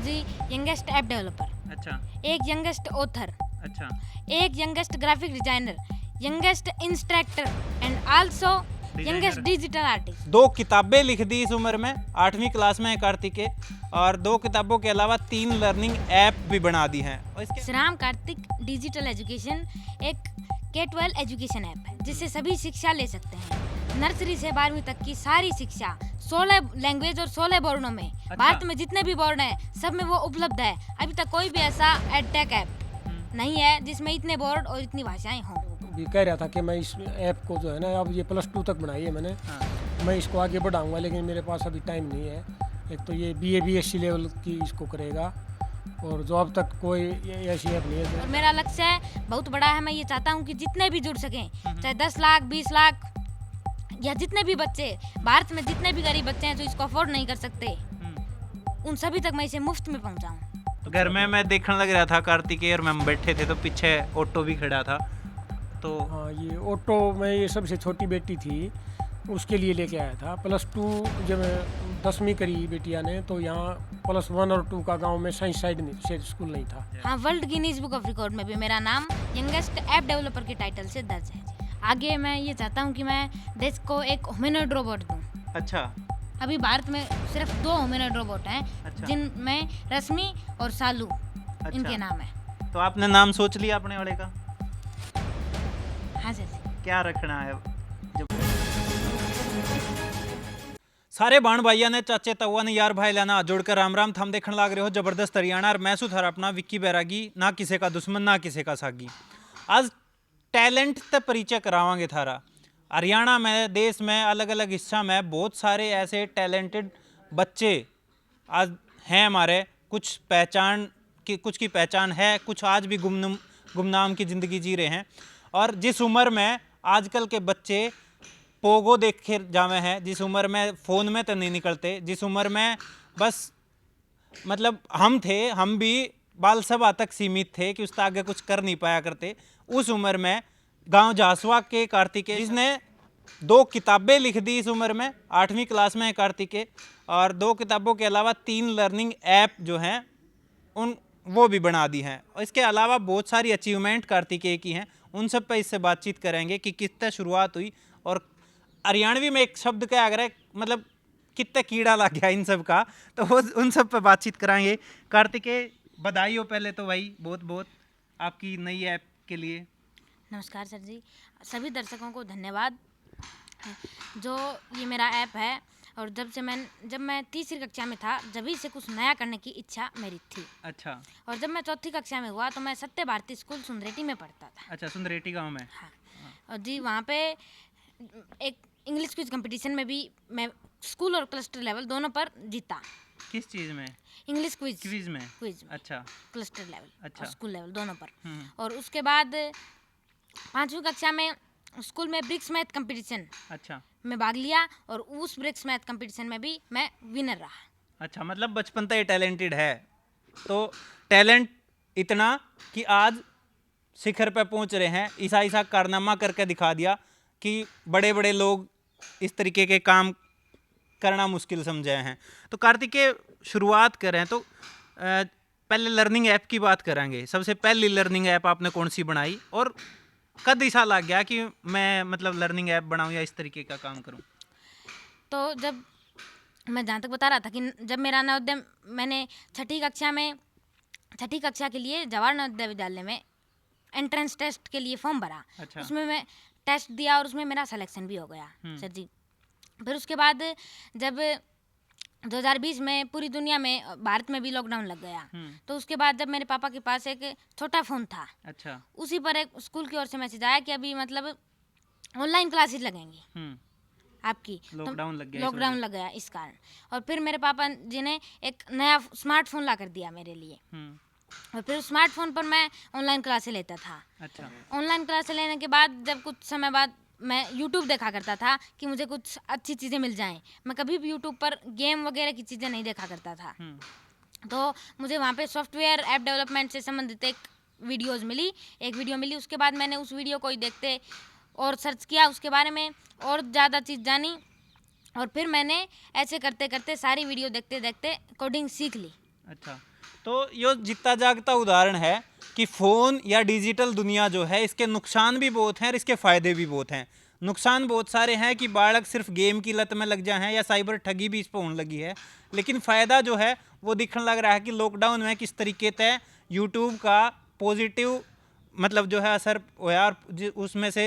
जी youngest app developer, अच्छा एक youngest author, अच्छा एक youngest graphic designer, youngest instructor and also youngest digital artist. 2 किताबें लिख दी इस उम्र में, 8वीं क्लास में है कार्तिकेय, और 2 किताबों के अलावा 3 लर्निंग ऐप भी बना दी हैं। और इसके श्रीराम कार्तिक डिजिटल एजुकेशन एक K-12 एजुकेशन ऐप है जिससे सभी शिक्षा ले सकते हैं। नर्सरी से 12वीं तक की सारी शिक्षा 16 लैंग्वेज और 16 बोर्डों में, भारत में जितने भी बोर्ड हैं सब में वो उपलब्ध है। अभी तक कोई भी ऐसा एडटेक ऐप नहीं है जिसमें इतने बोर्ड और इतनी भाषाएं हों। भी कह रहा था कि मैं इस ऐप को जो है ना, अब ये +2 तक बनाई है मैंने, मैं इसको आगे बढ़ाऊंगा, लेकिन मेरे पास अभी टाइम नहीं है। एक तो ये BA BSc लेवल की इसको करेगा, और जो अब तक कोई ऐसी ऐप नहीं है। और मेरा लक्ष्य है बहुत बड़ा है, मैं ये चाहता हूँ कि जितने भी जुड़ सकें, चाहे 10 लाख 20 लाख या जितने भी बच्चे, भारत में जितने भी गरीब बच्चे हैं जो इसको अफोर्ड नहीं कर सकते, उन सभी तक मैं इसे मुफ्त में पहुँचाऊँ। तो घर में मैं देखने लग रहा था कार्तिकेय और मैम बैठे थे, तो पीछे ऑटो भी खड़ा था। तो हाँ, ये ऑटो में ये सबसे छोटी बेटी थी, उसके लिए लेके आया था। +2 जब 10वीं करी बेटिया ने, तो यहाँ +1 और 2 का गांव में साइंस साइड से स्कूल नहीं था। हाँ, world Guinness book of record में भी मेरा नाम यंगेस्ट ऐप डेवलपर के टाइटल से दर्ज है। आगे मैं ये चाहता हूँ कि मैं देश को एक ह्यूमनॉइड रोबोट दूँ। अच्छा अभी भारत में सिर्फ 2 ह्यूमनॉइड रोबोट हैं, अच्छा। जिनमें रश्मि और सालू इनके नाम है। तो आपने नाम सोच लिया अपने वाले का? हाँ सर। क्या रखना है? सारे बाण भाइया ने, चाचे तवा ने, यार भाई लाना जोड़कर राम राम। थम देखने लग रहे हो जबरदस्त हरियाणा, और मैं सुथार अपना विक्की बैरागी, ना किसी का दुश्मन ना किसी का सागी। आज टैलेंट से परिचय करावांगे थारा। हरियाणा में, देश में, अलग अलग हिस्सा में बहुत सारे ऐसे टैलेंटेड बच्चे आज हैं हमारे। कुछ की पहचान है, कुछ आज भी गुमनाम की ज़िंदगी जी रहे हैं। और जिस उम्र में आजकल के बच्चे पोगो देखे जावे हैं, जिस उम्र में फ़ोन में तो नहीं निकलते, जिस उम्र में बस मतलब हम भी बाल सभा तक सीमित थे कि उससे आगे कुछ कर नहीं पाया करते, उस उम्र में गांव जासवा के कार्तिकेय, जिसने 2 किताबें लिख दी इस उम्र में, 8वीं क्लास में है कार्तिकेय, और 2 किताबों के अलावा 3 लर्निंग ऐप जो हैं वो भी बना दी हैं। और इसके अलावा बहुत सारी अचीवमेंट कार्तिकेय की हैं, उन सब पर इससे बातचीत करेंगे कि कितने शुरुआत हुई, और हरियाणवी में एक शब्द क्या अगर है, मतलब कितने कीड़ा लग गया इन सब का, तो वो उन सब पर बातचीत कराएंगे। कार्तिकेय, बधाई हो पहले तो भाई, बहुत बहुत आपकी नई ऐप के लिए। नमस्कार सर जी, सभी दर्शकों को धन्यवाद। जो ये मेरा ऐप है, और जब मैं तीसरी कक्षा में था, जब से कुछ नया करने की इच्छा मेरी थी। अच्छा। और जब मैं चौथी कक्षा में हुआ तो मैं सत्य भारती स्कूल सुंदरेटी में पढ़ता था। अच्छा, सुंदरेटी गांव में। हाँ। और जी वहाँ पे एक इंग्लिश क्विज कंपटीशन में भी मैं स्कूल और क्लस्टर लेवल दोनों पर जीता। किस चीज़ में? इंग्लिश क्विज में। क्विज में। अच्छा। क्लस्टर लेवल अच्छा। और स्कूल लेवल दोनों पर। और उसके बाद 5वीं कक्षा में स्कूल में ब्रिक्स मैथ कंपटीशन अच्छा में भाग लिया, और उस ब्रिक्स मैथ कंपटीशन में भी मैं विनर रहा। अच्छा, मतलब बचपन से टैलेंटेड है, तो टैलेंट इतना कि आज शिखर पे पहुंच रहे हैं। ऐसा कारनामा करके दिखा दिया कि बड़े बड़े लोग इस तरीके के काम करना मुश्किल समझे हैं। तो कार्तिकेय, शुरुआत करें तो पहले लर्निंग ऐप की बात करेंगे। सबसे पहली लर्निंग ऐप आपने कौन सी बनाई, और कब ऐसा लग गया कि मैं मतलब लर्निंग ऐप बनाऊं या इस तरीके का काम करूं? तो जब मैं जहाँ तक बता रहा था कि जब मेरा नवोदय, मैंने छठी कक्षा के लिए जवाहर नवोदय विद्यालय में एंट्रेंस टेस्ट के लिए फॉर्म भरा। अच्छा। उसमें मैं टेस्ट दिया और उसमें मेरा सिलेक्शन भी हो गया सर जी। फिर उसके बाद जब 2020 में पूरी दुनिया में, भारत में भी लॉकडाउन लग गया, तो उसके बाद जब मेरे पापा के पास एक छोटा फ़ोन था, अच्छा, उसी पर एक स्कूल की ओर से मैसेज आया कि अभी मतलब ऑनलाइन क्लासेस लगेंगी आपकी। लॉकडाउन लग गया, लॉकडाउन लग गया इस कारण। और फिर मेरे पापा जी ने एक नया स्मार्टफोन ला कर दिया मेरे लिए, और फिर स्मार्टफोन पर मैं ऑनलाइन क्लासेस लेता था। अच्छा। ऑनलाइन क्लासेस लेने के बाद जब कुछ समय बाद मैं यूट्यूब देखा करता था कि मुझे कुछ अच्छी चीज़ें मिल जाएं। मैं कभी भी यूट्यूब पर गेम वगैरह की चीज़ें नहीं देखा करता था। तो मुझे वहाँ पे सॉफ्टवेयर ऐप डेवलपमेंट से संबंधित एक वीडियो मिली। उसके बाद मैंने उस वीडियो को ही देखते और सर्च किया उसके बारे में, और ज़्यादा चीज़ जानी, और फिर मैंने ऐसे करते करते सारी वीडियो देखते देखते कोडिंग सीख ली। अच्छा, तो ये जितना जागता उदाहरण है कि फ़ोन या डिजिटल दुनिया जो है इसके नुकसान भी बहुत हैं और इसके फ़ायदे भी बहुत हैं। नुकसान बहुत सारे हैं कि बालक सिर्फ गेम की लत में लग जाए हैं या साइबर ठगी भी इस पर होने लगी है, लेकिन फ़ायदा जो है वो दिखने लग रहा है कि लॉकडाउन में किस तरीके से यूट्यूब का पॉजिटिव मतलब जो है असर होया और उसमें से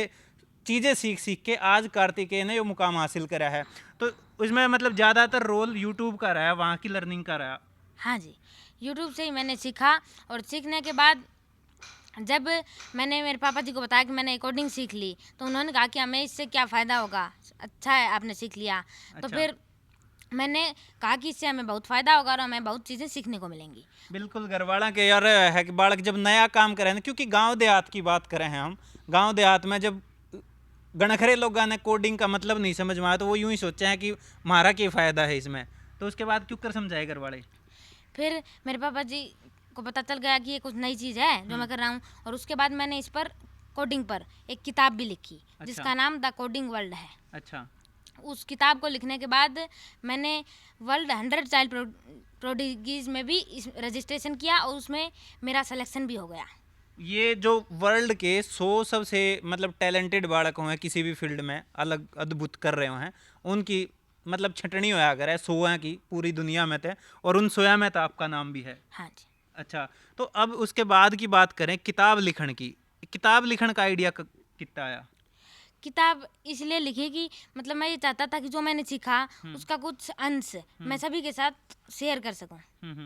चीज़ें सीख सीख के आज कार्तिकेय ने वो मुकाम हासिल करा है। तो उसमें मतलब ज़्यादातर रोल यूट्यूब का रहा है, वहाँ की लर्निंग का रहा। हाँ जी, यूट्यूब से ही मैंने सीखा और सीखने के बाद जब मैंने मेरे पापा जी को बताया कि मैंने कोडिंग सीख ली तो उन्होंने कहा कि हमें इससे क्या फ़ायदा होगा, अच्छा है आपने सीख लिया। तो अच्छा। फिर मैंने कहा कि इससे हमें बहुत फ़ायदा होगा और हमें बहुत चीज़ें सीखने को मिलेंगी। बिल्कुल घरवाला के यार है कि बालक जब नया काम करें ना, क्योंकि गांव देहात की बात करें हैं हम, गांव देहात में जब गणखरे लोगों ने कोडिंग का मतलब नहीं समझ में आया तो वो यूं ही सोचे हैं कि हमारा क्या फ़ायदा है इसमें। तो उसके बाद क्यों कर समझाए घर वाले? फिर मेरे पापा जी को पता चल गया कि ये कुछ नई चीज़ है जो मैं कर रहा हूँ और उसके बाद मैंने इस पर कोडिंग पर एक किताब भी लिखी जिसका नाम द कोडिंग वर्ल्ड है। अच्छा। उस किताब को लिखने के बाद मैंने वर्ल्ड 100 चाइल्ड प्रोडिगीज में भी रजिस्ट्रेशन किया और उसमें मेरा सिलेक्शन भी हो गया। ये जो वर्ल्ड के 100 सबसे मतलब टैलेंटेड बालक हैं किसी भी फील्ड में अलग अद्भुत कर रहे हैं उनकी मतलब छटनी होया अगर है 100 की पूरी दुनिया में थे और उन 100 में तो आपका नाम भी है। हाँ जी। अच्छा, तो अब उसके बाद की बात करें किताब लिखण की। किताब लिखण का आइडिया कितना आया? किताब इसलिए लिखी कि मतलब मैं ये चाहता था कि जो मैंने सीखा उसका कुछ अंश मैं सभी के साथ शेयर कर सकूं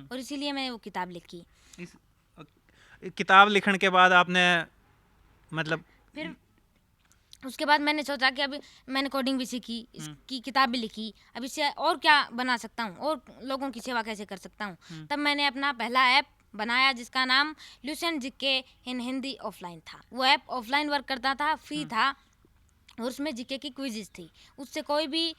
और इसीलिए मैं वो किताब लिखी। इस किताब लिखण के बाद आपने मतलब फिर उसके बाद मैंने सोचा कि अभी मैंने कोडिंग भी सीखी, इसकी किताब भी लिखी, अब इससे और क्या बना सकता हूँ और लोगों की सेवा कैसे कर सकता हूँ। तब मैंने अपना पहला ऐप बनाया जिसका नाम ल्यूसेंट जीके इन हिंदी ऑफलाइन था। वो ऐप ऑफलाइन वर्क करता था, फ्री था और उसमें जीके की क्विज़ थी। उससे कोई भी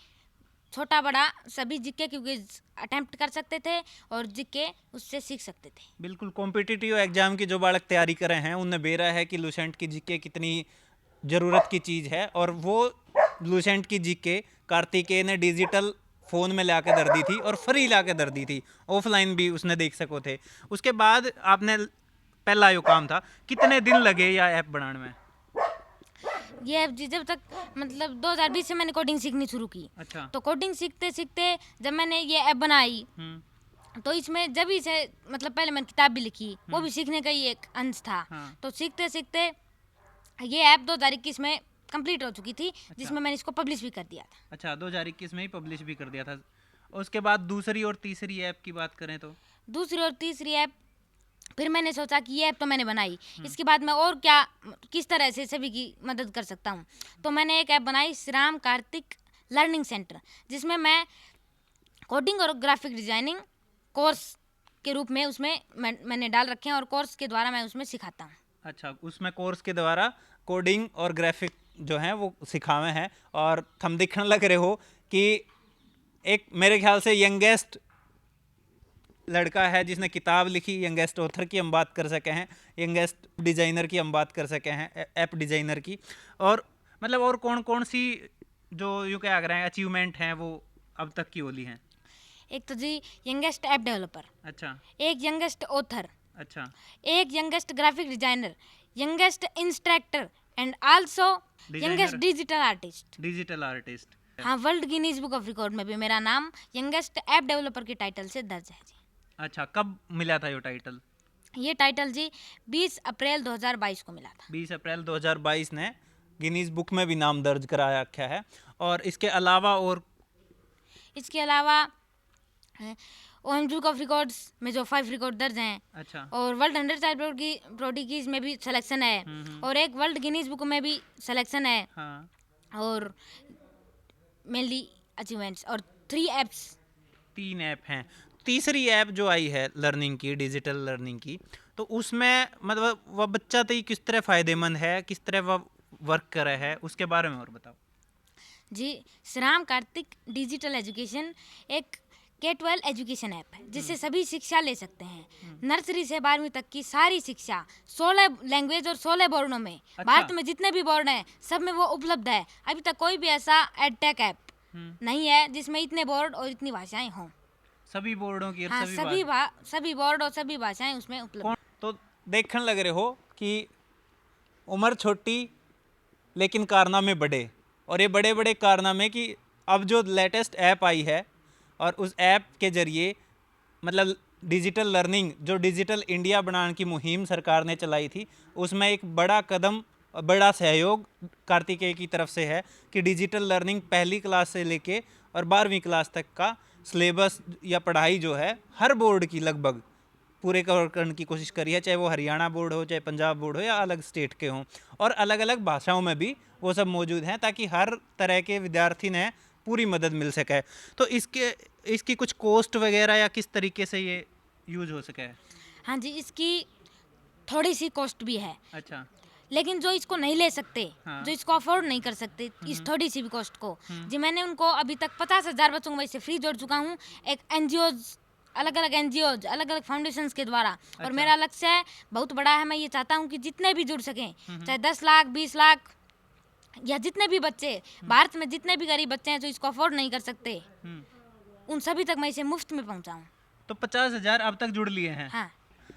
छोटा बड़ा सभी जीके की क्विज अटेम्प्ट कर सकते थे और जीके उससे सीख सकते थे। बिल्कुल कॉम्पिटिटिव एग्जाम की जो बालक तैयारी कर रहे हैं उन्हें बेरा है कि लूसेंट की जीके कितनी ज़रूरत की चीज़ है और वो लूसेंट की जीके कार्तिकेय ने डिजिटल फ़ोन में ला के दर दी थी और फ्री ला के दर दी थी, ऑफलाइन भी उसने देख सको थे। उसके बाद आपने पहला जो काम था कितने दिन लगे या ऐप बनाने में? ये ऐप जब तक मतलब 2020 से मैंने कोडिंग सीखनी शुरू की। अच्छा। तो कोडिंग सीखते सीखते जब मैंने ये ऐप बनाई तो इसमें जब इसे मतलब पहले मैंने किताब भी लिखी, वो भी सीखने का ही एक अंश था। हाँ। तो सीखते सीखते ये ऐप 2021 में कंप्लीट हो चुकी थी। जिसमें मैंने इसको पब्लिश भी कर दिया था। अच्छा, 2021 में ही पब्लिश भी कर दिया था। उसके बाद दूसरी और तीसरी ऐप की बात करें तो? दूसरी और तीसरी ऐप फिर मैंने सोचा कि ये ऐप तो मैंने बनाई, इसके बाद मैं और क्या किस तरह से सभी की मदद कर सकता हूँ। तो मैंने एक ऐप बनाई श्री राम कार्तिक लर्निंग सेंटर, जिसमें मैं कोडिंग और ग्राफिक डिजाइनिंग कोर्स के रूप में उसमें मैंने डाल रखे हैं और कोर्स के द्वारा मैं उसमें सिखाता हूँ। अच्छा, उसमें कोर्स के द्वारा कोडिंग और ग्राफिक जो हैं वो सिखावे हैं और हम दिखने लग रहे हो कि एक मेरे ख्याल से यंगेस्ट लड़का है जिसने किताब लिखी, यंगेस्ट ऑथर की हम बात कर सके हैं, यंगेस्ट डिज़ाइनर की हम बात कर सके हैं, ऐप डिज़ाइनर की। और मतलब और कौन कौन सी जो यूँ क्या कह रहे हैं अचीवमेंट हैं वो अब तक की होली हैं? एक तो जी यंगेस्ट ऐप डेवलपर, अच्छा। एक यंगेस्ट ऑथर, अच्छा। एक youngest graphic designer, youngest instructor and also youngest digital artist. Digital artist. हाँ, world Guinness book of record में भी मेरा नाम यंगेस्ट ऐप डेवलपर के टाइटल से दर्ज है जी। अच्छा, कब मिला था ये टाइटल? ये टाइटल जी 20 अप्रैल 2022 को मिला था। 20 अप्रैल 2022 ने गिनीज बुक में भी नाम दर्ज कराया रखा है। और इसके अलावा ओएम बुक ऑफ रिकॉर्ड्स में जो 5 रिकॉर्ड दर्ज हैं। अच्छा। और वर्ल्ड 100 चाइल्ड प्रोडिगीज में भी सिलेक्शन है और एक वर्ल्ड गिनीज बुक में भी सिलेक्शन है। हाँ। और मेनली अचीवमेंट्स और 3 ऐप्स। 3 ऐप हैं। तीसरी ऐप जो आई है लर्निंग की, डिजिटल लर्निंग की, तो उसमें मतलब वह बच्चा तो किस तरह फ़ायदेमंद है, किस तरह वह वर्क कर रहा है, उसके बारे में और बताओ जी। श्री राम कार्तिक डिजिटल एजुकेशन एक K-12 एजुकेशन ऐप है जिससे सभी शिक्षा ले सकते हैं। नर्सरी से 12वीं तक की सारी शिक्षा 16 लैंग्वेज और 16 बोर्डों में। अच्छा। भारत में जितने भी बोर्ड हैं सब में वो उपलब्ध है। अभी तक कोई भी ऐसा एडटेक ऐप नहीं है जिसमें इतने बोर्ड और इतनी भाषाएं हों। सभी बोर्डों की और हाँ, सभी बोर्ड और सभी भाषाएं उसमें उपलब्ध। तो देखने लग रहे हो कि उम्र छोटी लेकिन कारनामे बड़े, और ये बड़े बड़े कारनामे कि अब जो लेटेस्ट ऐप आई है और उस ऐप के जरिए मतलब डिजिटल लर्निंग, जो डिजिटल इंडिया बनाने की मुहिम सरकार ने चलाई थी, उसमें एक बड़ा कदम, बड़ा सहयोग कार्तिकेय की तरफ से है कि डिजिटल लर्निंग पहली क्लास से लेके और 12वीं क्लास तक का सिलेबस या पढ़ाई जो है हर बोर्ड की लगभग पूरे कवर करने की कोशिश करी है, चाहे वो हरियाणा बोर्ड हो, चाहे पंजाब बोर्ड हो, या अलग स्टेट के हों, और अलग अलग भाषाओं में भी वो सब मौजूद हैं ताकि हर तरह के विद्यार्थी ने पूरी मदद मिल सके। तो इसकी कुछ कॉस्ट वगैरह या किस तरीके से ये यूज हो सके? हाँ जी, इसकी थोड़ी सी कॉस्ट भी है, अच्छा। लेकिन जो इसको नहीं ले सकते, हाँ। जो इसको अफोर्ड नहीं कर सकते इस थोड़ी सी भी कॉस्ट को, जी मैंने उनको अभी तक 50,000 बच्चों को मैं इससे फ्री जोड़ चुका हूँ, एक एनजीओज, अलग अलग एनजीओज, अलग अलग फाउंडेशंस के द्वारा। और मेरा लक्ष्य है बहुत बड़ा है, मैं ये चाहता हूँ कि जितने भी जुड़ सकें, चाहे 10 लाख 20 लाख या जितने भी बच्चे भारत में, जितने भी गरीब बच्चे हैं जो इसको अफोर्ड नहीं कर सकते, उन सभी तक मैं इसे मुफ्त में पहुँचाऊँ। तो 50,000 अब तक जुड़ लिए हैं। हाँ,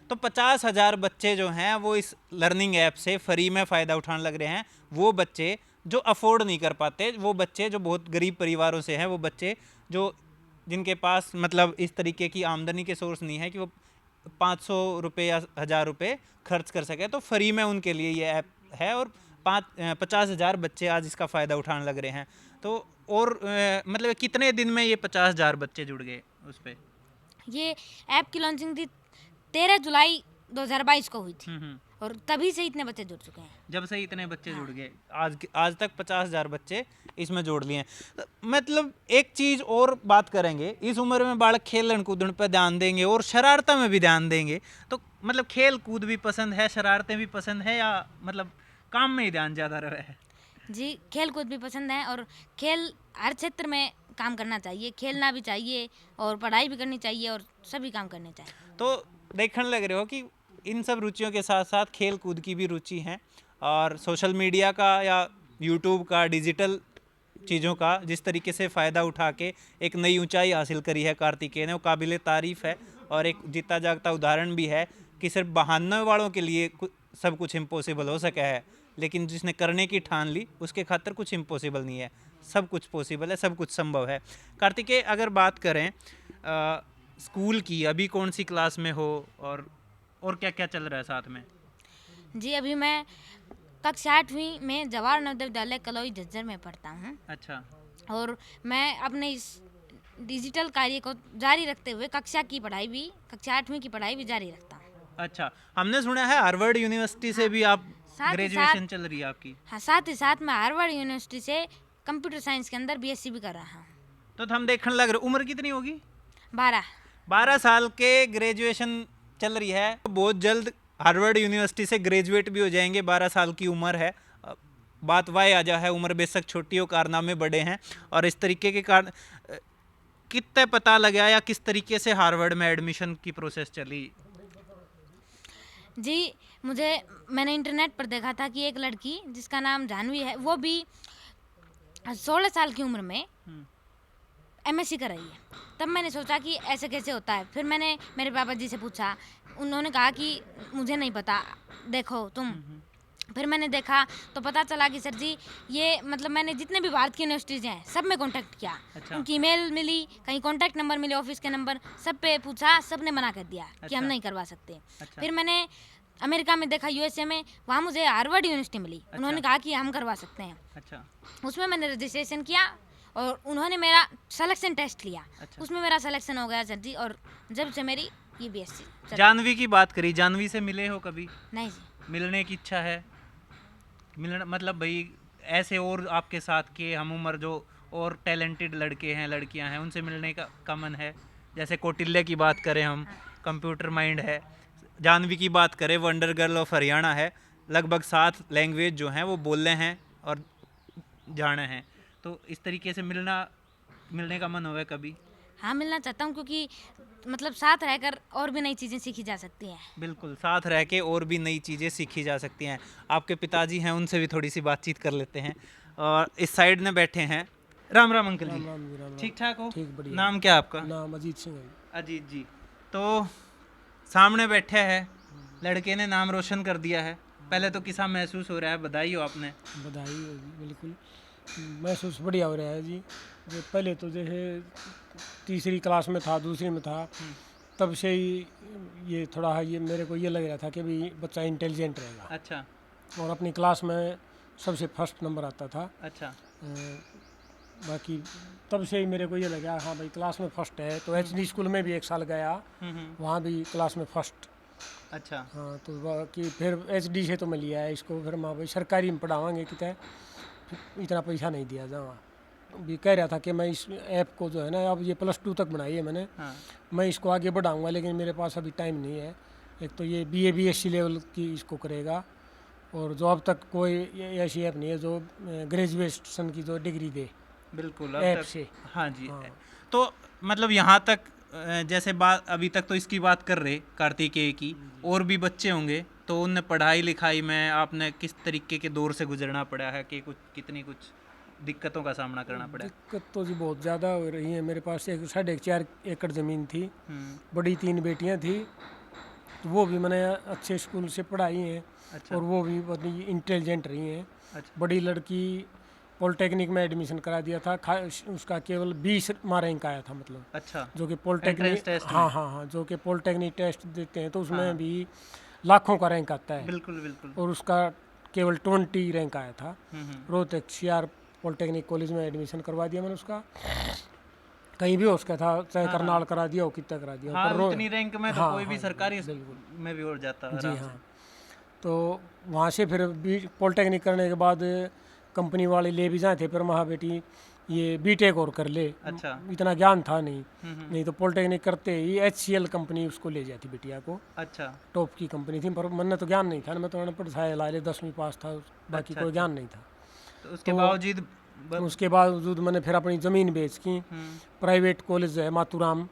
तो 50,000 बच्चे जो हैं वो इस लर्निंग ऐप से फ्री में फ़ायदा उठाने लग रहे हैं। वो बच्चे जो अफोर्ड नहीं कर पाते, वो बच्चे जो बहुत गरीब परिवारों से हैं, वो बच्चे जो जिनके पास मतलब इस तरीके की आमदनी के सोर्स नहीं है कि वो 500 रुपये या 1000 रुपये खर्च कर सके, तो फ्री में उनके लिए ये ऐप है और 50,000 बच्चे आज इसका फ़ायदा उठाने लग रहे हैं। तो और मतलब कितने दिन में ये 50,000 बच्चे जुड़ गए उस पर? ये ऐप की लॉन्चिंग थी 13 जुलाई 2022 को हुई थी, और तभी से इतने बच्चे जुड़ चुके हैं। जब से इतने बच्चे जुड़ गए, आज तक 50,000 बच्चे इसमें जोड़ लिए हैं। मतलब एक चीज़ और बात करेंगे, इस उम्र में बालक खेलन कूदन पर ध्यान देंगे और शरारता में भी ध्यान देंगे, तो मतलब खेल कूद भी पसंद है, शरारतें भी पसंद है, या मतलब काम में ही ध्यान ज़्यादा रहा है? जी, खेल कूद भी पसंद है, और खेल हर क्षेत्र में काम करना चाहिए, खेलना भी चाहिए और पढ़ाई भी करनी चाहिए और सभी काम करने चाहिए। तो देखने लग रहे हो कि इन सब रुचियों के साथ साथ खेल कूद की भी रुचि है, और सोशल मीडिया का या यूट्यूब का, डिजिटल चीज़ों का जिस तरीके से फ़ायदा उठा के एक नई ऊंचाई हासिल करी है कार्तिकेय ने, वो काबिले तारीफ़ है और एक जीता जागता उदाहरण भी है कि सिर्फ बहाने वालों के लिए सब कुछ इम्पॉसिबल हो सका है, लेकिन जिसने करने की ठान ली उसके खातिर कुछ इम्पॉसिबल नहीं है, सब कुछ पॉसिबल है, सब कुछ संभव है। कार्तिकेय, अगर बात करें स्कूल की, अभी कौन सी क्लास में हो और क्या क्या चल रहा है साथ में? जी, अभी मैं कक्षा 8वीं में जवाहर नवोदय विद्यालय कलोई झज्जर में पढ़ता हूँ। अच्छा। और मैं अपने इस डिजिटल कार्य को जारी रखते हुए कक्षा 8वीं की पढ़ाई भी जारी रखता हूँ। अच्छा, हमने सुना है हार्वर्ड यूनिवर्सिटी से भी आप साथ ही ग्रेजुएशन साथ- चल रही है आपकी? हाँ, साथ ही साथ मैं हार्वर्ड यूनिवर्सिटी से कंप्यूटर साइंस के अंदर बीएससी भी कर रहा हूँ। तो हम देखने लग रहे, उम्र कितनी होगी? 12 साल के ग्रेजुएशन चल रही है, बहुत जल्द हार्वर्ड यूनिवर्सिटी से ग्रेजुएट भी हो जाएंगे। 12 साल की उम्र है। बात वाह आ जा है, उम्र बेशक छोटी हो, कारनामे बड़े हैं, और इस तरीके के कारण कितने पता लगा या किस तरीके से हार्वर्ड में एडमिशन की प्रोसेस चली? जी, मैंने इंटरनेट पर देखा था कि एक लड़की जिसका नाम जानवी है, वो भी 16 साल की उम्र में एमएससी कर रही है। तब मैंने सोचा कि ऐसे कैसे होता है। फिर मैंने मेरे पापा जी से पूछा, उन्होंने कहा कि मुझे नहीं पता, देखो तुम। फिर मैंने देखा तो पता चला कि सर जी ये मतलब मैंने जितने भी भारत की यूनिवर्सिटीज़ हैं सब में कांटेक्ट किया। अच्छा। उनकी ईमेल मिली, कहीं कांटेक्ट नंबर मिले, ऑफिस के नंबर, सब पे पूछा, सब ने मना कर दिया कि हम अच्छा। नहीं करवा सकते। अच्छा। फिर मैंने अमेरिका में देखा, यूएसए में, वहाँ मुझे हार्वर्ड यूनिवर्सिटी मिली। उन्होंने कहा कि हम करवा सकते हैं। अच्छा। उसमें मैंने रजिस्ट्रेशन किया और उन्होंने मेरा सिलेक्शन टेस्ट लिया। अच्छा। उसमें मेरा सिलेक्शन हो गया सर जी, और जब से मेरी ये बीएससी। जानवी की बात करी, जानवी से मिले हो कभी? नहीं जी। मिलने की इच्छा है? मिलना मतलब भाई ऐसे और आपके साथ के हम उम्र जो और टैलेंटेड लड़के हैं, लड़कियां हैं, उनसे मिलने का मन है? जैसे कौटिल्य की बात करें हम, कंप्यूटर माइंड है। जानवी की बात करें, वंडर गर्ल ऑफ हरियाणा है, लगभग 7 लैंग्वेज जो हैं वो बोलने हैं और जाने हैं। तो इस तरीके से मिलने का मन हुआ है कभी? हाँ, मिलना चाहता हूँ, क्योंकि मतलब साथ रहकर और भी नई चीज़ें सीखी जा सकती हैं। बिल्कुल, साथ रह के और भी नई चीज़ें सीखी जा सकती हैं। आपके पिताजी हैं, उनसे भी थोड़ी सी बातचीत कर लेते हैं। और इस साइड में बैठे हैं, राम राम अंकल जी। राम राम जी, राम राम। ठीक ठाक हो? ठीक, बढ़िया। नाम क्या आपका? नाम अजीत सिंह है। अजीत जी, तो सामने बैठे हैं, लड़के ने नाम रोशन कर दिया है, पहले तो किसा महसूस हो रहा है, बधाई हो आपने। बधाई हो जी, बिल्कुल महसूस बढ़िया हो रहा है जी। जो पहले तो जैसे तीसरी क्लास में था, दूसरी में था, तब से ही ये थोड़ा ये मेरे को ये लग रहा था कि भाई बच्चा इंटेलिजेंट रहेगा अच्छा और अपनी क्लास में सबसे फर्स्ट नंबर आता था। अच्छा बाकी तब से ही मेरे को ये लगा हाँ भाई क्लास में फर्स्ट है। तो एचडी स्कूल में भी एक साल गया, वहाँ भी क्लास में फर्स्ट। अच्छा हाँ तो बाकी फिर एचडी से तो मैं लिया है इसको, फिर माँ भाई सरकारी में पढ़ावाएंगे कितने, इतना पैसा नहीं दिया जावा। भी कह रहा था कि मैं इस ऐप को जो है ना, अब ये +2 तक बनाई है मैंने, हाँ मैं इसको आगे बढ़ाऊंगा, लेकिन मेरे पास अभी टाइम नहीं है। एक तो ये BA BSc लेवल की इसको करेगा, और जो अब तक कोई ऐसी ऐप नहीं है जो ग्रेजुएशन की जो डिग्री दे बिल्कुल अब ऐप तक से। हाँ जी। हाँ। तो मतलब यहाँ तक जैसे बात अभी तक तो इसकी बात कर रहे कार्तिकेय की, और भी बच्चे होंगे तो उनने पढ़ाई लिखाई में आपने किस तरीके के दौर से गुजरना पड़ा है, कि कुछ कितनी कुछ दिक्कतों का सामना करना पड़ा है? दिक्कत तो जी बहुत ज़्यादा हो रही है। मेरे पास 4.5 एकड़ ज़मीन थी, बड़ी 3 बेटियां थी, तो वो भी मैंने अच्छे स्कूल से पढ़ाई हैं। अच्छा और वो भी बड़ी इंटेलिजेंट रही हैं। अच्छा बड़ी लड़की पॉलिटेक्निक में एडमिशन करा दिया था, उसका केवल 20वां रैंक आया था, मतलब अच्छा जो कि Entrance पॉलिटेक्निक, test में? हाँ हाँ हाँ, जो कि पॉलिटेक्निक टेस्ट देते हैं तो उसमें हाँ। भी लाखों का रैंक आता है, बिल्कुल बिल्कुल। और उसका केवल 20 रैंक आया था। हम्म। रोहतक CR पॉलिटेक्निक कॉलेज में एडमिशन करवा दिया मैंने उसका, कहीं भी हो उसका था, चाहे हाँ, करनाल करा दिया हो, कितना करा दिया हो, हाँ पर उतनी रैंक में तो हाँ, कोई भी हाँ, सरकारी बिल्कुल। में भी हो जाता है जी आराम हाँ। से। तो वहाँ से फिर पॉलिटेक्निक करने के बाद कंपनी वाले ले भी जाए थे, फिर महा बेटी ये बीटेक और कर ले। अच्छा इतना ज्ञान था नहीं, हम्म। नहीं तो पॉलिटेक्निक करते ही HCL कंपनी उसको ले जाती बिटिया को, अच्छा टॉप की कंपनी थी। पर मन तो ज्ञान नहीं था ना, मैं तो अनपढ़ था, लाले 10वीं पास था, बाकी अच्छा, कोई ज्ञान नहीं था। तो उसके तो बावजूद उसके बावजूद मैंने फिर अपनी ज़मीन बेच की, प्राइवेट कॉलेज है मातूराम,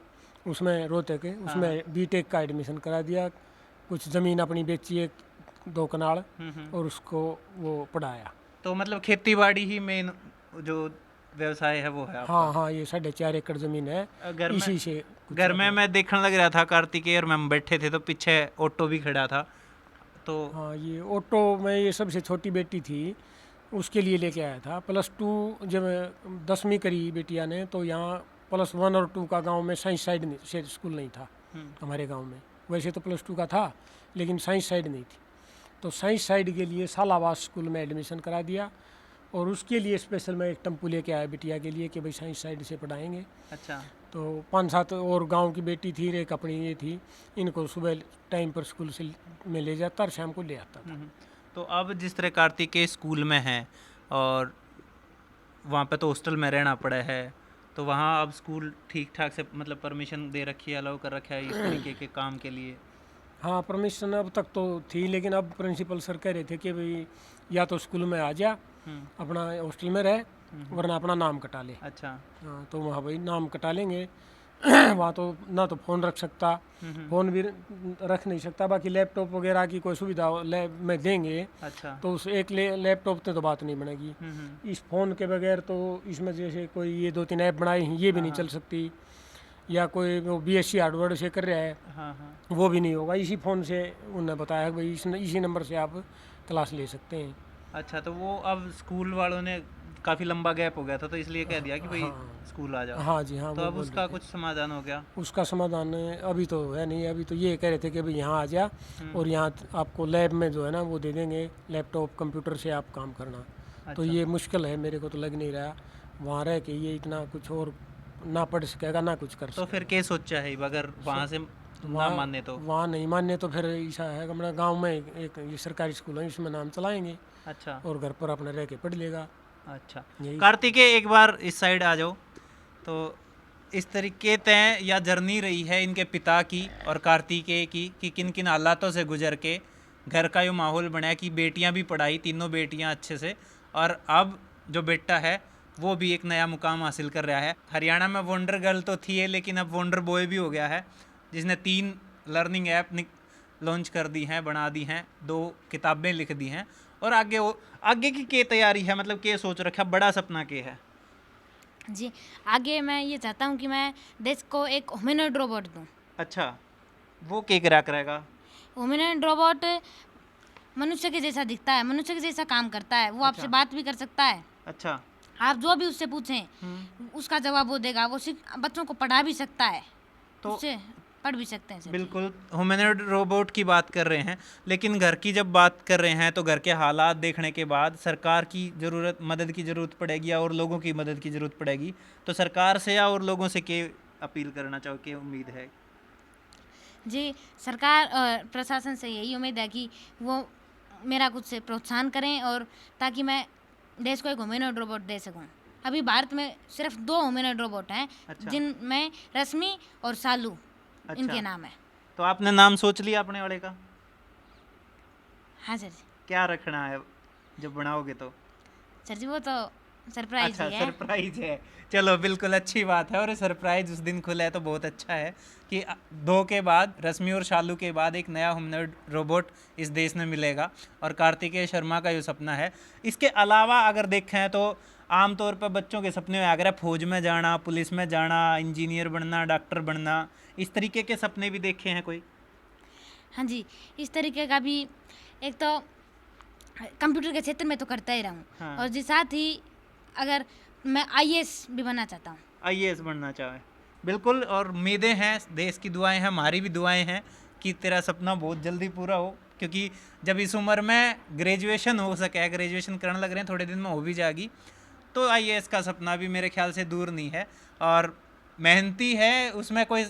उसमें रोहतक के, उसमें बीटेक का एडमिशन करा दिया। कुछ ज़मीन अपनी बेची 1-2 कनाल, और उसको वो पढ़ाया। तो मतलब खेती बाड़ी ही मेन जो व्यवसाय है वो है आपका? हाँ हाँ, ये 4.5 एकड़ ज़मीन है, घर में इसी से कुछ घर में मैं देखने लग रहा था कार्तिकेय और मैं बैठे थे तो पीछे ऑटो भी खड़ा था, तो हाँ ये ऑटो में ये सबसे छोटी बेटी थी, उसके लिए लेके आया था। +2 जब 10वीं करी बेटिया ने, तो यहाँ +1 और 2 का गांव में साइंस साइड नहीं, से स्कूल नहीं था हमारे गांव में। वैसे तो +2 का था, लेकिन साइंस साइड नहीं थी, तो साइंस साइड के लिए सालावास स्कूल में एडमिशन करा दिया। और उसके लिए स्पेशल मैं एक टेम्पू लेके आया बिटिया के लिए कि भाई साइंस साइड से पढ़ाएंगे। अच्छा तो 5-7 और गांव की बेटी थी, एक अपनी ये थी, इनको सुबह टाइम पर स्कूल से में ले जाता और शाम को ले आता था। तो अब जिस तरह कार्तिकेय स्कूल में है और वहाँ पे तो हॉस्टल में रहना पड़ा है, तो वहाँ अब स्कूल ठीक ठाक से मतलब परमिशन दे रखी है, अलाउ कर रखा है इस तरीके के काम के लिए? हाँ परमिशन अब तक तो थी, लेकिन अब प्रिंसिपल सर कह रहे थे कि भाई या तो स्कूल में आ जा, अपना हॉस्टल में रह, वरना अपना नाम कटा ले। अच्छा हाँ तो वहाँ भाई नाम कटा लेंगे। वहाँ तो ना तो फ़ोन रख सकता, फ़ोन भी रख नहीं सकता, बाकी लैपटॉप वगैरह की कोई सुविधा लैब में देंगे, अच्छा तो उस एक लैपटॉप से तो बात नहीं बनेगी। इस फ़ोन के बगैर तो इसमें जैसे कोई ये 2-3 ऐप बनाई हैं, ये भी नहीं चल सकती, या कोई वो BSc हार्डवर्ड से कर रहा है, हाँ हाँ वो भी नहीं होगा। इसी फ़ोन से उन्होंने बताया भाई इसी नंबर से आप क्लास ले सकते हैं। अच्छा, तो वो अब स्कूल वालों ने काफ़ी लंबा गैप हो गया था तो इसलिए कह दिया कि भाई स्कूल आ जाओ। हाँ जी हाँ, तो वो अब बोल उसका रहे थे। कुछ समाधान हो गया? उसका समाधान तो तो है नहीं, अभी तो ये कह रहे थे कि भाई यहाँ आ जा, और यहाँ आपको लैब में जो है ना वो दे देंगे, लैपटॉप कंप्यूटर से आप काम करना। तो ये मुश्किल है, मेरे को तो लग नहीं रहा वहाँ रह के ये इतना कुछ और ना पढ़ सकेगा ना कुछ कर तो सकेगा। फिर क्या सोचा है अगर वहाँ से ना माने तो? वहाँ नहीं माने तो फिर ऐसा है, हमारा गाँव में एक ये सरकारी स्कूल है, इसमें नाम चलाएंगे, अच्छा और घर पर अपने रह के पढ़ लेगा। अच्छा। यही कार्तिकेय एक बार इस साइड आ जाओ। तो इस तरीके तय या जर्नी रही है इनके पिता की और कार्तिकेय की कि किन किन हालातों से गुजर के घर का ये माहौल बनाया कि बेटियां भी पढ़ाई, तीनों बेटियां अच्छे से, और अब जो बेटा है वो भी एक नया मुकाम हासिल कर रहा है। हरियाणा में वंडर गर्ल तो थी है, लेकिन अब वंडर बॉय भी हो गया है, जिसने 3 लर्निंग ऐप लॉन्च कर दी हैं, बना दी हैं, 2 किताबें लिख दी हैं, और आगे की क्या तैयारी है, मतलब क्या सोच रखा, बड़ा सपना क्या है? जी, आगे मैं ये चाहता हूँ कि मैं देश को एक ह्यूमनॉइड रोबोट दूँ। अच्छा, वो के करा करेगा? ह्यूमनॉइड रोबोट मनुष्य के जैसा दिखता है, मनुष्य के जैसा काम करता है, वो आपसे अच्छा। बात भी कर सकता है। अच्छा। आप जो भी उससे पूछें उसका जवाब वो देगा। वो बच्चों को पढ़ा भी सकता है, तो उससे पढ़ भी सकते हैं सर जी। बिल्कुल ह्यूमनॉइड रोबोट की बात कर रहे हैं, लेकिन घर की जब बात कर रहे हैं तो घर के हालात देखने के बाद सरकार की ज़रूरत, मदद की ज़रूरत पड़ेगी और लोगों की मदद की ज़रूरत पड़ेगी। तो सरकार से या और लोगों से क्या अपील करना चाहो, क्या उम्मीद है? जी, सरकार और प्रशासन से यही उम्मीद है कि वो मेरा कुछ से प्रोत्साहन करें, और ताकि मैं देश को एक ह्यूमनॉइड रोबोट दे सकूं। अभी भारत में सिर्फ 2 ह्यूमनॉइड रोबोट हैं, अच्छा। जिनमें रश्मि और सालू अच्छा। इनके नाम है। तो आपने नाम सोच लिया अपने वाले का? हाँ सर जी। क्या रखना है जब बनाओगे तो? सर जी वो तो सरप्राइज अच्छा, ही है। सरप्राइज है। चलो बिल्कुल अच्छी बात है, और सरप्राइज उस दिन खुला है तो बहुत अच्छा है कि 2 के बाद, रश्मि और शालू के बाद, एक नया ह्यूमनॉइड रोबोट इस देश में मिलेगा, और कार्तिकेय शर्मा का ये सपना है। इसके अलावा अगर देखें तो आमतौर पर बच्चों के सपने में अगर फौज में जाना, पुलिस में जाना, इंजीनियर बनना, डॉक्टर बनना, इस तरीके के सपने भी देखे हैं कोई? हाँ जी, इस तरीके का भी एक तो कंप्यूटर के क्षेत्र में तो करता ही रहूँ, हाँ। और जी साथ ही अगर मैं आईएएस भी बनना चाहता हूँ। आईएएस बनना चाहे, बिल्कुल। और उम्मीदें हैं, देश की दुआएं हैं, हमारी भी दुआएं हैं कि तेरा सपना बहुत जल्दी पूरा हो, क्योंकि जब इस उम्र में ग्रेजुएशन हो सके, ग्रेजुएशन करने लग रहे हैं, थोड़े दिन में हो भी जाएगी, तो आईएएस का सपना भी मेरे ख्याल से दूर नहीं है। और मेहनती है, उसमें कोई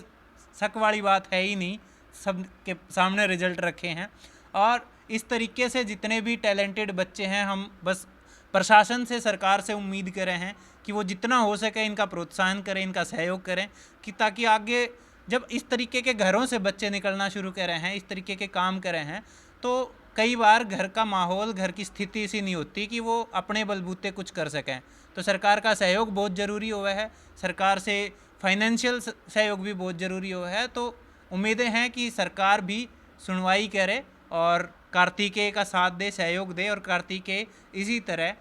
शक वाली बात है ही नहीं, सब के सामने रिजल्ट रखे हैं। और इस तरीके से जितने भी टैलेंटेड बच्चे हैं, हम बस प्रशासन से, सरकार से उम्मीद कर रहे हैं कि वो जितना हो सके इनका प्रोत्साहन करें, इनका सहयोग करें, कि ताकि आगे जब इस तरीके के घरों से बच्चे निकलना शुरू कर रहे हैं, इस तरीके के काम कर रहे हैं, तो कई बार घर का माहौल, घर की स्थिति ऐसी नहीं होती कि वो अपने बलबूते कुछ कर सकें। तो सरकार का सहयोग बहुत ज़रूरी हुआ है, सरकार से फाइनेंशियल सहयोग भी बहुत ज़रूरी हुआ है। तो उम्मीदें हैं कि सरकार भी सुनवाई करे और कार्तिकेय का साथ दे, सहयोग दे, और कार्तिकेय इसी तरह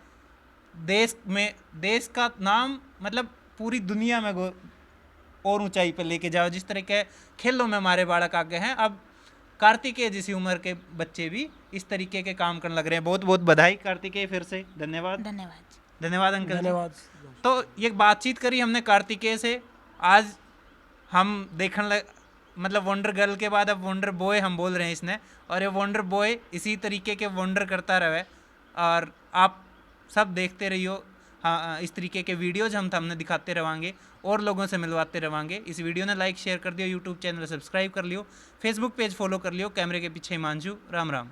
देश का नाम मतलब पूरी दुनिया में और ऊंचाई पर लेके जाओ। जिस तरह के खेलों में हमारे बालक आगे हैं, अब कार्तिकेय जैसी उम्र के बच्चे भी इस तरीके के काम करने लग रहे हैं। बहुत बहुत बधाई कार्तिकेय, फिर से धन्यवाद। धन्यवाद। धन्यवाद अंकल जी। धन्यवाद। तो ये बातचीत करी हमने कार्तिकेय से। आज हम मतलब वंडर गर्ल के बाद अब वंडर बॉय हम बोल रहे हैं इसने, और ये वंडर बॉय इसी तरीके के वंडर करता रहे, और आप सब देखते रहियो। हाँ, इस तरीके के वीडियोज हम सामने दिखाते रहेंगे और लोगों से मिलवाते रहेंगे। इस वीडियो ने लाइक शेयर कर दियो, यूट्यूब चैनल सब्सक्राइब कर लियो, फेसबुक पेज फॉलो कर लियो। कैमरे के पीछे हिमांशु, राम राम।